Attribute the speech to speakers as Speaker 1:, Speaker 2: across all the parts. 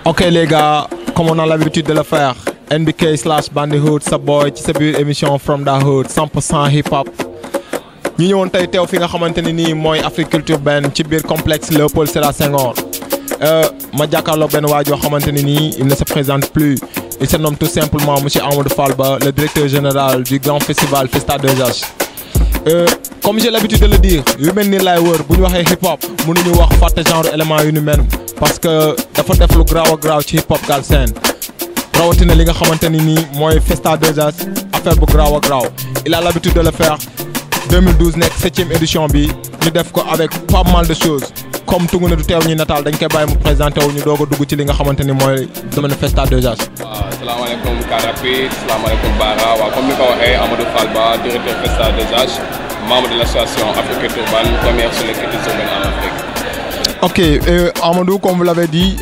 Speaker 1: Ok les gars, comme on a l'habitude de le faire, NBK/Bandihood sa boy ci sa biir émission From the Hood 100% hip hop. ñu ñëwoon tey teew fi nga xamante ne nii mooy Afrique Culture Ben ci biir complexe Léopold Sédar Senghor ma jàkkaarloog benn waa joo xamante ne nii il ne se présente plus il se nomme tout simplement monsieur Amadou Fall Ba, le directeur général du grand festival Festa 2H. Comme j'ai l'habitude de le dire yu mel ni laay wër bu ñu waxee hip hop mënuñu wax fàtte genre élément yu ni mel parce que dafa def lu graaw a graaw ci hip hop Galsen rawatina li nga xamante ni nii mooy Festa 2H affaire bu graaw a graaw il a l'habitude de le faire 2012 nekk 7e édition bi ñu def ko avec pas mal de choses comme tungu ne du teew ñuy nataal dañ koy bàyyi mu présenté wu ñu doog a dugg ci li nga xamante ni mooy domaine Festa 2H.
Speaker 2: waaw salaamaaleykum Karapit salaamaaleykum Bara waaw comme ni ko waxee Amadou Fall Ba directeur Festa 2H membre de l'association Afrique Culture Ben première sur les cultures urbaines en Afrique.
Speaker 1: Ok, Amadou, comme vous l'avez dit,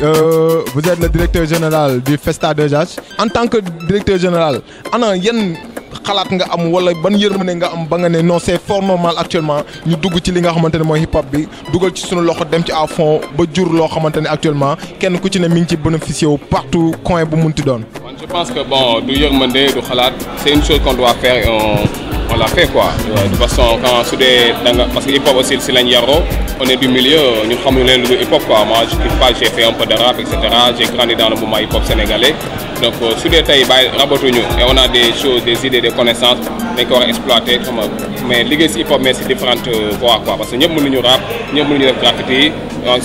Speaker 1: vous êtes le directeur général du Festa 2H. En tant que directeur général, ana yan xalaat nga am wala ban yërmande nga am ba nga ne non c'est fort normal actuellement ñu dugg ci li nga xamante ne mooy hip hop bi dugal ci sunu loxo dem ci à fond ba jur loo xamante ne actuellement kenn ku ci ne mi ngi ci bénéficier wu partout coin bu munti doon.
Speaker 2: Je pense que bon du yërmande du xalaat c'est une chose qu'on doit faire et on l'a fait quoi. De toute façon quand su dee da nga parce que hip hop aussi si lañ yaroo on est du milieu ñun xamuñu leen lu hip hop quoi moi je kiffe pas j'ai fait un peu de rap etc j'ai grandi dans le mouvement hip hop sénégalais donc su dee tey bàyyi rabatuñu et on a des choses des idées des connaissances dañ ko war a exploiter xam nga mais liggéey si hip hop mais c'est différentes voies quoi parce que ñëpp mënuñu rap ñëpp mënuñu def graffiti par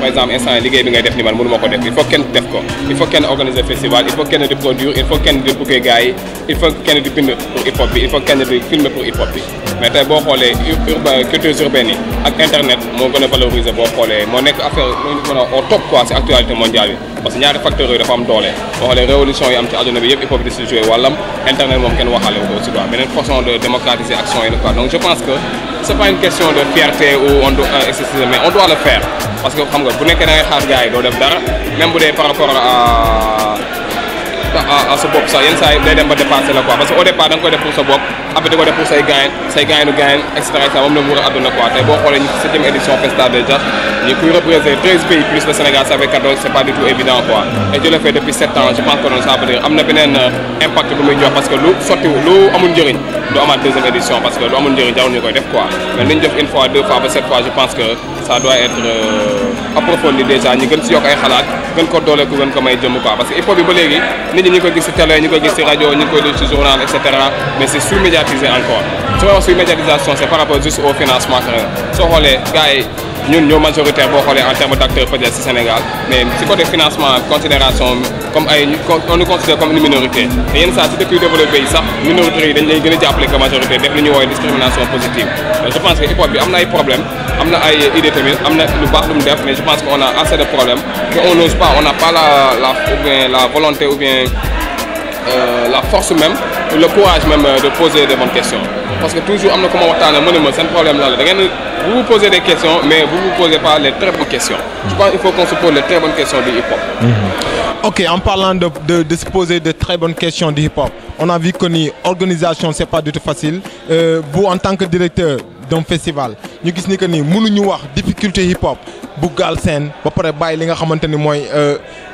Speaker 2: exemple instant liggéey bi ngay def ni man mënu ma ko def il faut kenn def ko il faut kenn organiser festival il faut kenn di produire il faut kenn di booker gars yi il faut kenn di bind pour hip hop bi il faut kenn di filmer pour hip hop bi mais tey boo xoolee cultures urbaines yi ak internet moo gën a valoriser boo xoolee moo nekk affaire moo mën a au top quoi ci actualité mondiale bi parce que ñaari facteurs yooyu dafa am doole boo xoolee révolution yi am ci àdduna bi yëpp hip hop di si jouer wàllam internet moom kenn waxaale wu ko aussi quoi beneen façon de démocratiser action yi la quoi donc je pense que c'est pas une question de fierté ou on doit excessive mais on doit le faire parce que xam nga bu nekkee da ngay xaar gars yi doo def dara même bu dee par rapport à sa bopp sax yenn saa yi day dem ba dépasser la quoi parce que au départ da nga koy def pour sa bopp après da ko def pour say gaayanu et cetera moom la mu war a àdduna quoi tey boo xoolee ñu 7e édition Festa 2H ñu kuy représenter 13 pays plus le Sénégal ça fait 14 c'est pas du tout évident quoi et je le fais depuis 7 ans je pense que ça veut dire am na beneen impact bu muy jox parce que lu sotti lu amul njëriñ du amaat 2e édition parce que lu amul njëriñ jarul ñu koy def quoi mais li ñu def une fois 2 fois ba 7 fois je pense que ça doit être approfondi déjà ñu gën si yokk ay xalaat gën ko doole ku gën ko may jëm quoi parce que hip hop bi ba léegi nit ñi ñu koy gis ci télé ñu koy gis ci rajo ñu koy gis ci journal et cetera mais c'est sous-médiatisé encore su ma wax sous-médiatisation c'est par rapport juste au financement que soo xoolee gars yi ñun ñoo majoritaire boo xoolee en termes d'acteurs peut-être ci Sénégal mais ci côté financement considération comme ay on nous considère comme une minorité te yenn saa ci dëkk yu développé yi sax minorité yi dañ lay gën a jàppale que majorité def li ñuy woowee discrimination positive je pense que hip hop bi am na ay problèmes am na ay idées tamit am na lu baax lu mu def mais je pense qu'on a assez de problèmes que on n'ose pas on n'a pas la volonté ou bien la force même ou le courage même de poser des bonnes questions parce que toujours am na ku ma waxtaanee ma ne ma seen problème la da ngeen vous vous posez des questions mais vous vous posez pas les très bonnes questions je pense qu'il faut qu'on se pose les très bonnes questions du hip-hop.
Speaker 1: Ok, en parlant de se poser de très bonnes questions du hip-hop on a vu que ni organisation c'est pas du tout facile vous en tant que directeur d'un festival ñu gis ni que ni mënuñu wax difficulté hip-hop bu Galsen ba pare bàyyi li nga xamante ni mooy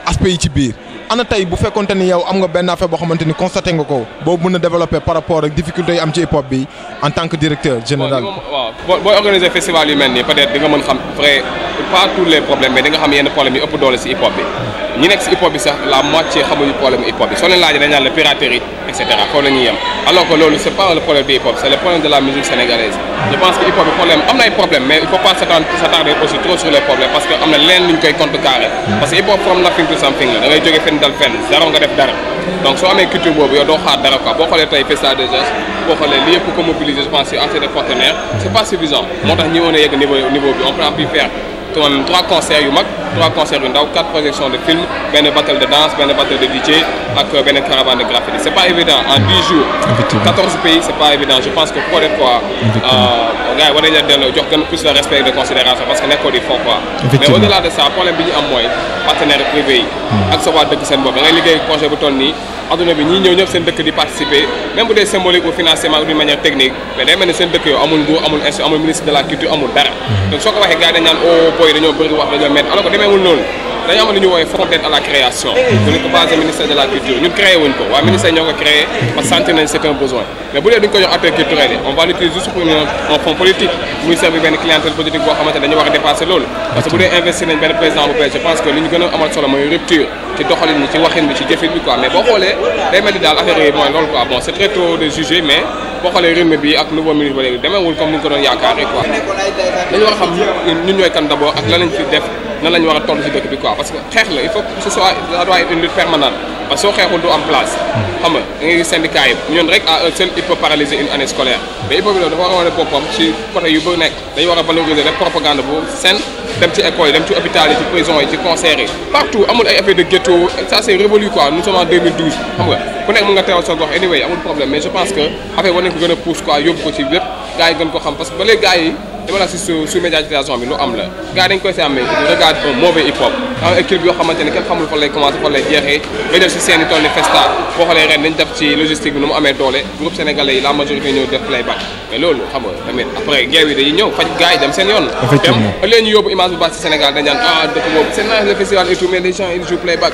Speaker 1: aspect yi ci biir ana tey bu fekkonte ni yow am nga benn affaire boo xamante ni constaté nga ko boobu mën a développer par rapport ak difficulté yi am ci hip-hop bi en tant que directeur général.
Speaker 2: waaw booy organiser festival yu mel nii peut-être di nga mën xam vrai pas tous les problèmes mais di nga xam yenn problèmes yi ëpp doole ci hip-hop bi ñi nekk ci hip-hop bi sax la moitié xamuñu problème hip-hop bi soo leen laajee dañ naan la piraterie et cetera foofu la ñuy yem alors que loolu c'est pas le problème du hip-hop c'est le problème de la musique sénégalaise je pense que hip-hop bi problème am na ay problèmes mais il faut pas s'attarder aussi trop sur les problèmes parce que am na leen lu ñu koy contrecarrer parce que hip-hop from nothing to something la da ngay jógee fenn dal fenn zéro nga def dara donc soo amee culture boobu yow doo xaar dara quoi boo xoolee tey Festa 2H boo xoolee li yëpp ko mobiliser je pense c'est assez de partenaires c'est pas suffisant moo tax ñi woon a yegg niveau bi on peut en plus faire 3 concerts yu mag 3 concerts yu ndaw 4 projections de films benn battle de danse benn battle de DJ ak benn caravane de graffiti c'est pas évident en 10 jours 14 pays c'est pas évident je pense que pour être quoi gars yi war nañu delloo jox gën plus de respect et de considération parce que nekkoo di fond quoi mais au-delà de ça problème bi ñu am mooy partenaires privés yi ak sa waa dëkk seen bopp da ngay liggéey projet bu toll nii adduna bi ñii ñëw ñëpp seen dëkk di participer même bu dee symbolique ou financièrement ou d'une manière technique mais day mel ne seen dëkk yow amul nguur amul amul ministre de la culture amul dara donc soo ko waxee gars yi dañ naan oh boy dañoo bëri wax dañoo métti alors que demeewul noonu dañu am lu ñu woowee fonds d'aide à la création. ñu ko basé ministère de la culture ñun créé wuñ ko waaye ministère ñoo ko créé parce que sentir nañ c'est un besoin mais bu dee duñ ko jox acteurs culturels yi on va l'utiliser juste pour un fonds politique muy servir benn clientèle politique boo xamante ne dañu war a dépasser loolu parce que bu dee investir nañ benn président bu bees je pense que li ñu gën a amal solo mooy rupture ci doxalin bi ci waxin bi ci jëfin bi quoi mais boo xoolee day mel ni daal affaire yi mooy loolu quoi bon c'est très tôt de juger mais boo xoolee rythme bi ak nouveau ministre ba léegi demeewul comme ni ñu ko doon yaakaaree quoi dañu war a xam ñun ñooy kan d'abord ak lan lañ fi def nan la ñu war a toll ci dëkk bi quoi parce que xeex la il faut que ce soit ça doit être une lutte permanente parce que soo xeexul du am place xam nga da ngay gis syndicat yi ñun rek à eux seuls il peut paralyser une année scolaire mais il faut que loolu dafa war a wane boppam ci côté yu ba nekk dañu war a valoriser rek propagande bu seen dem ci école yi dem ci hôpital yi ci prison yi ci concert yi partout amul ay effet de ghetto ça c'est révolu quoi nous sommes en 2012 xam nga ku nekk mën nga teewal sa gox anyway amul problème mais je pense que affaire war nañ ko gën a pousse quoi yóbbu ko ci lépp gars yi gën ko xam parce que ba léegi gars yi dama la si sous médiatisation bi lu am la gars yi dañ koy seetlu mais regarde un mauvais hip hop am ay clip yoo xamante ne kenn xamul fan lay commencé fan lay jeexee nga def si seen i tool ni Festa boo xoolee ren dañ def ci logistique bi nu mu amee doole groupe sénégalais yi la majorité ñëw def playback mais loolu xam nga tamit après geew yi dañuy ñëw faj gars yi dem seen yoon
Speaker 1: effectivement
Speaker 2: dem leen ñu yóbbu image bu baax ci Sénégal dañ naan ah dëkk boobu c'est nice le festival et tout mais les gens ils jouent playback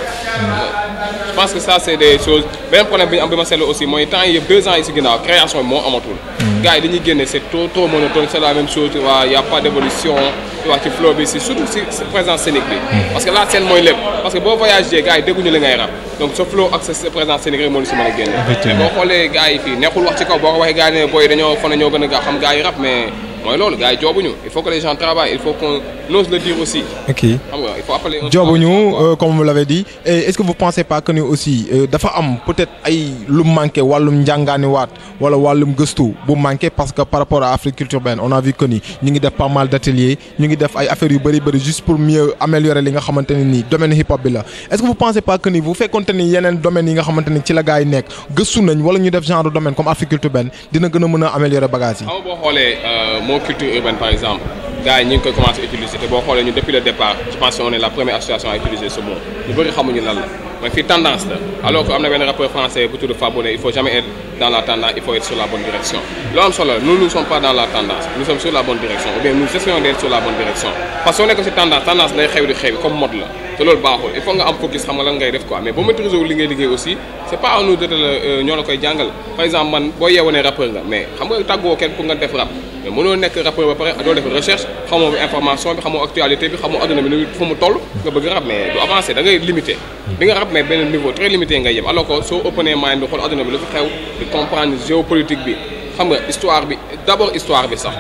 Speaker 2: je pense que ça c'est des choses beneen problème bi ñu am bi ma seetlu aussi mooy temps yi yëpp 2 ans yi si ginnaaw création bi moo amatul gars yi dañuy génne c'est trop monotone c'est la même chose tu vois y a pas d'évolution tu vois ci flow bi si surtout si présence scénique bi parce que la scène mooy lépp parce que boo voyagé gars yi dégguñu li ngay rap donc sa flow ak sa présence scénique rek moo ñu si mën a génne mais boo xoolee gars yi fii neexul wax ci kaw boo ko waxee gars yi ne booy dañoo fan ñoo gën a xam gars yi rap mais mooy loolu gars yi joobuñu il faut que les gens travaillent il faut qu'on ose le dire aussi.
Speaker 1: ok
Speaker 2: xam nga il faut appeler un
Speaker 1: joobuñu comme vous l'avez dit et est-ce que vous pensez pas que ni aussi dafa am peut-être ay lu manqué wàllum njàngaani waat wala wàllum gëstu bu manqué parce que par rapport à Afrique Culture Ben on a vu que ni ñu ngi def pas mal d'ateliers ñu ngi def ay affaires yu bëri juste pour mieux améliorer li nga xamante ne nii domaine hip hop bi la est-ce que vous pensez pas que ni bu fekkonte ni yeneen domaines yi nga xamante ni ci la gars yi nekk gëstu nañ wala ñu def genre domaine comme Afrique Culture Ben dina gën a mën a améliorer bagages yi.
Speaker 2: xam nga boo xoolee mot culture urbaine par exemple gars yi ñu ngi koy commencé utiliser te boo xoolee ñu depuis le départ je pense qu'on est la première association à utiliser ce mot ñu bëri xamuñu lan la mais fii tendance la alors que am na benn rappeur français bu tudd Fabonné il faut jamais être dans la tendance il faut être sur la bonne direction loo am solo nous ne sommes pas dans la tendance nous sommes sur la bonne direction ou bien nous essayons d'être sur la bonne direction parce que soo nekk ci tendance day xew di xew comme mode la te loolu baaxul il faut nga am focus xam nga lan ngay def quoi mais boo maîtriser wu li ngay liggéey aussi c'est pas à nous de la ñoo la koy jàngal par exemple man boo yeewoo ne rappeur nga mais xam nga tàggoo kenn pour nga def rap mais mënoo nekk rappeur ba pare doo def recherche xamoo information bi xamoo actualité bi xamoo adduna bi nu fu mu toll nga bëgg rap mais du avancer da ngay limité bi nga rap mais benn niveau très limité ngay yem alors que soo opené mind bi xool adduna bi lu fi xew di comprendre géopolitique bi xam nga histoire bi d'abord histoire bi sax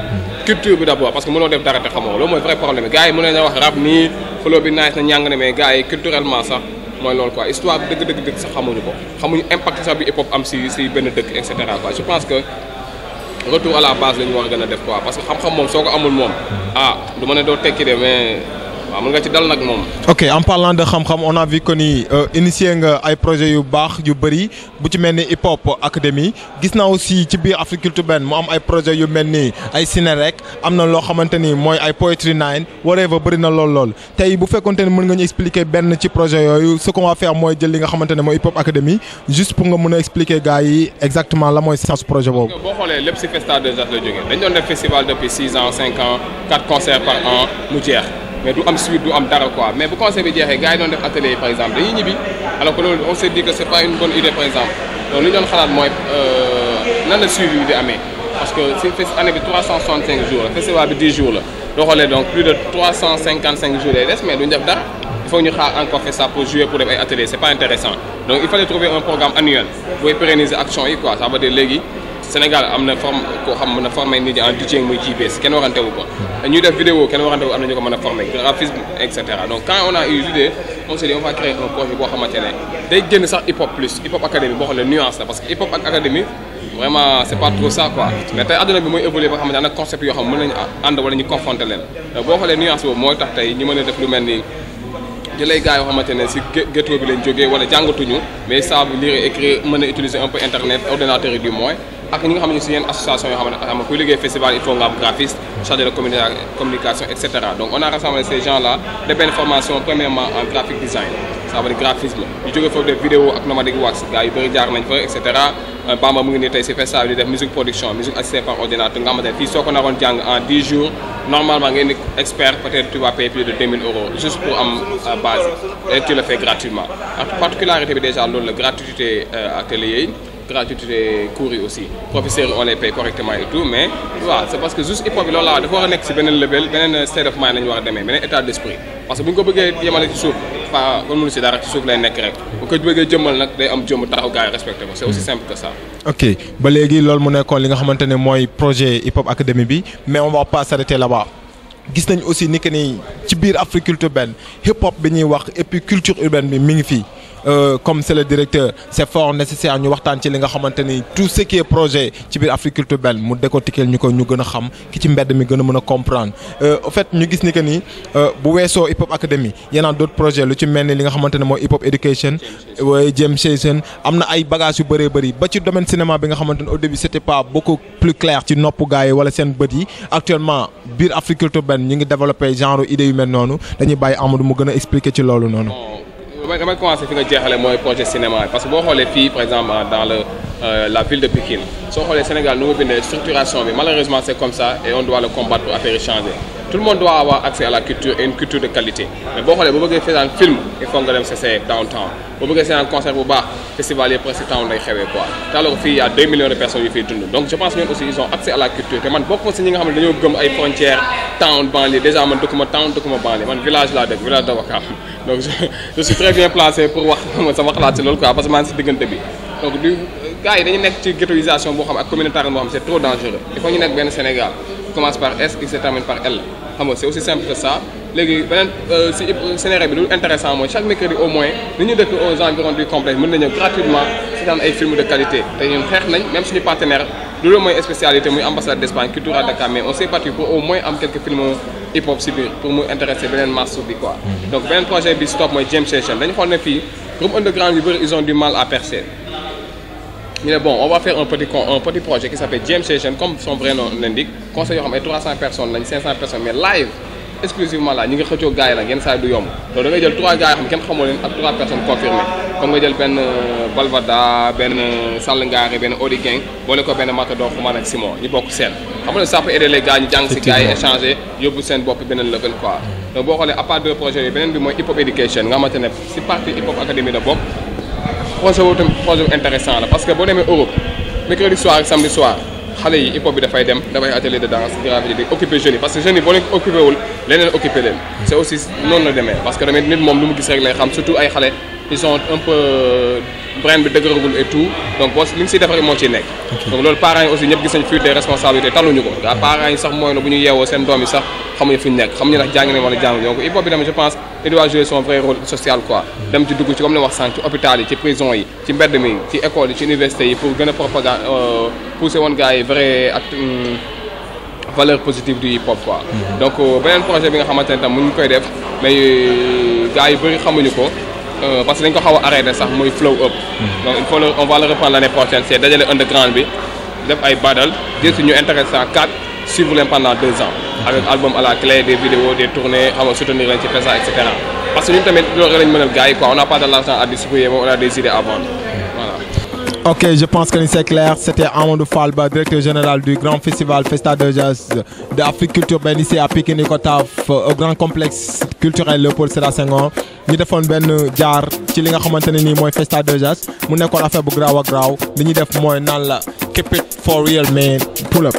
Speaker 2: culture bi d'abord parce que mënoo def dara te xamoo loolu mooy vrai problème gars yi mën nañu wax rap nii flow bi nice na ñàng ne mais gars yi culturellement sax mooy loolu quoi histoire bi dëgg sax xamuñu ko xamuñu impact sax bi hip hop am si benn dëkk et cetera quoi je pense que retour à la base la ñu war a gën a def quoi parce que xam-xam moom soo ko amul moom du ma ne doo tekki de mais waaw mën nga ci dal nag moom.
Speaker 1: ok en parlant de xam-xam on a vu que ni initié nga ay projets yu baax yu bëri bu ci mel ni hip hop académie gis naa aussi ci biir Afrique Culture Ben mu am ay projets yu mel ni ay ciné rek am na loo xamante ni mooy ay Poetry 9 whatever bëri na lool tey bu fekkonte ni mën nga ñu expliquer benn ci projet yooyu ce qu'on va faire mooy jël li nga xamante ne mooy hip hop académie juste pour nga mën a expliquer gars yi exactement la mooy sens projet boobu.
Speaker 2: boo xoolee lépp ci Festa de Jazz la jógee dañ doon def festival depuis 6 ans 5 ans 4 concerts par an mu jeex. mais du am suite du am dara quoi mais bu concert bi jeexee gars yi doon def atelier yi par exemple dañuy ñibbi alors que loolu on s'est dit que c'est pas une bonne idée par exemple donc li ñu doon xalaat mooy nan la suivi bi di amee parce que ci année bi 365 jours la festival bi 10 jours la doo xoolee donc plus de 355 jours lay des mais duñ def dara il faut ñu xaar encore faire ça pour jouer pour def ay ateliers c'est pas intéressant donc il fallait trouver un programme annuel booy pérenniser action yi quoi ça veut dire léegi Sénégal am na forme koo xam mën a former nit ñi en DJing muy JBS kenn warante wu ko ñuy def vidéo kenn warante wu am na ñu ko mën a former graphisme et cetera donc quand on a eu l'idée on s'est dit on va créer un projet boo xamante ne day génn sax hip hop plus hip hop académie boo xam ne nuance la parce que hip hop ak académie vraiment c'est pas trop ça quoi mais tey adduna bi mooy évoluer ba xamante ne am na concept yoo xam mën nañu ànd wala ñu confronter leen boo xoolee nuance boobu mooy tax tey ñu mën a def lu mel ni jëlee gars yoo xamante ne si ghetto bi lañ jógee wala jàngatuñu mais savent lire et écrire mën a utiliser un peu internet ordinateur yi du moins ak ñi nga xam ne si yenn association yoo xam ne kuy liggéey festival il faut nga am graphiste chargé de communication etc. Donc on a rassemblé ces gens là de benn formation premièrement en graphic design ça veut dire graphisme ñu jógee foofu def vidéo ak nomadic wax gars yu bëri jaar nañ fa etc. Bamba mu ngi nii tey si festival di def musique production musique assistée par ordinateur nga xamante ne fii soo ko naroon jàng en 10 jours normalement ngeen di expert peut-être tu vas payer plus de 2000 € juste pour am base et tu le fais gratuitement particularité bi déjà loolu la gratuité atelier yi gratuité cours yi aussi professeurs on les paye correctement et tout mais waaw c'est parce que juste hip hop bi loolu laa dafa war a nekk si beneen level beneen state of mind la ñu war a demee beneen état d'esprit parce que bu ñu ko bëggee yemale ci suuf fa kon mënu si dara ci suuf lay nekk rek bu ko bëggee jëmmal nag day am jëmm taxaw gars yi respecté ko c'est aussi simple que ça.
Speaker 1: ok ba léegi loolu mu nekkoon li nga xamante ne mooy projet hip hop académie bi mais on va pas s'arrêter là-bas gis nañ aussi ni que ni ci biir Africulture Ben hip hop bi ñuy wax et puis culture urbaine bi mi ngi fii. Comme c'est le directeur c'est fort nécessaire ñu waxtaan ci li nga xamante ni tout ce qui est projet ci biir Africulture Ben mu décortiquer ñu ko ñu gën a xam ki ci mbedd mi gën a mën a comprendre en fait ñu gis ni que ni bu weesoo hip hop académie yeneen d'autres projets lu ci mel ni li nga xamante ne mooy hip hop education waaye Jam Session am na ay bagages yu bëree bëri ba ci domaine cinéma bi nga xamante ne au début c'était pas beaucoup plus clair ci nopp gars yi wala seen bët yi actuellement biir Africulture Ben ñu ngi développé genre idée yu mel noonu dañuy bàyyi Amadou mu gën a expliquer ci loolu noonu.
Speaker 2: damay commencer fi nga jeexale mooy projet cinéma parce que boo xoolee fii par exemple dans la ville de Pikine soo xoolee Sénégal nu mu bindee structuration bi malheureusement c'est comme ça et on doit le combattre pour affaire changer tout le monde doit avoir accès à la culture et une culture de qualité mais boo xoolee boo bëggee faire film il faut nga dem CC downtown boo bëggee faire un concert bu baax festival yi presque town day xewee quoi te alors fii il y a 2 millions de personnes yu fiy dund donc je pense que ñun aussi ils ont accès à la culture te man bokk ma si ñi nga xam ne dañoo gëm ay frontières town banlieue déjà man dëkkuma town dëkkuma banlieue man village laa dëkk village de Ouakam donc je suis très bien placé pour wax sama xalaat si loolu quoi parce que maa ngi si diggante bi donc du gars yi dañu nekk ci ghettoisation boo xam ak communautarisme boo xam c'est trop dangereux il faut ñu nekk benn Sénégal commence par S qui se termine par L xam nga c'est aussi simple que ça léegi beneen si Sénégal bi lu intéressant mooy chaque mercredi au moins ni ñu dëkk aux environs du complexe mën nañu gratuitement seetaan ay films de qualité te ñun xeex nañ même suñu partenaire loolu mooy spécialité muy ambassade d'Espagne Cultura Dakar mais on s'est battu pour au moins am quelques films hip hop si biir pour mu intéresser beneen masse bi quoi donc beneen projet bi stop mooy Jam Session dañu xool ne fii groupe underground yu bëri ils ont du mal à percer ñu ne bon on va faire un petit projet qui s'appelle Jam Session comme son vrai nom l'indique conseil yoo xam ay 300 personnes lañ 500 personnes mais live exclusivement là ñi nga xëccoo gars yi la yenn saa yi du yomb donc da ngay jël 3 gars yoo xam kenn xamoo leen ak 3 personnes confirmées comme nga jël benn Balvada benn Sall Ngari benn Odi Gang boole ko benn Matador Xuman ak Simon ñu bokk seen xam nga ça peut aider les gars ñu jàng si gars yi échanger yóbbu seen bopp beneen level quoi donc boo xoolee à part 2 projets yi beneen bi mooy hip hop education nga xamante ne si partie hip hop académie la bokk projet boobu tamit projet bu intéressant la parce que boo demee Europe mercredi soir ak samedi soir xale yi hip hop bi dafay dem dafay atelier de danse graffiti di occuper jeunes yi parce que jeunes yi boo leen occupé wul leneen occupé leen c'est aussi noonu la demee parce que tamit nit moom lu mu gis rek lay xam surtout ay xale ils sont un peu brain bi dëgëragul et tout donc boo li nga siy defar moo ciy nekk donc loolu parents yi aussi ñëpp gis nañ fuite des responsabilités taluñu ko gaa parents yi sax mooy na bu ñu yeewoo seen doom yi sax xamuñu fu ñu nekk xamuñu ndax jàng nañ wala jàng donc hip hop bi tamit je pense il doit jouer son vrai rôle social quoi dem ci dugg ci comme li wax sànq ci hôpital yi ci prison yi ci mbedd mi ci école yi ci université yi pour gën a propagande pousser woon gars yi vrai ak valeur positive du hip hop quoi donc beneen projet bi nga xamante ne tam mu ngi koy def mais gars yi bëri xamuñu ko parce que dañ ko xaw a arrêté sax muy flow up donc il faut on va le reprendre l'année prochaine c'est dajale underground bi def ay battle dire si ñu intéressant 4 suivre leen pendant 2 ans avec album à la clé des vidéos des tournées xam nga soutenir leen ci PESA et cetera parce que ñun tamit loolu lañ mënal gars yi quoi on n'a pas de l'argent à distribuer mais on a des idées à vendre voilà.
Speaker 1: Ok, je pense que c'est clair. C'était Amadou Falba, directeur général du grand festival Festa de Jazz de Africulture Ben ici à Pikine Icotaf au grand complexe culturel Léopold Sédar Senghor. ñu defoon benn jaar ci li nga xamante ne nii mooy Festa de Jazz mu nekkoon affaire bu graaw a graaw li ñuy def mooy naan la keep it for real man pull up.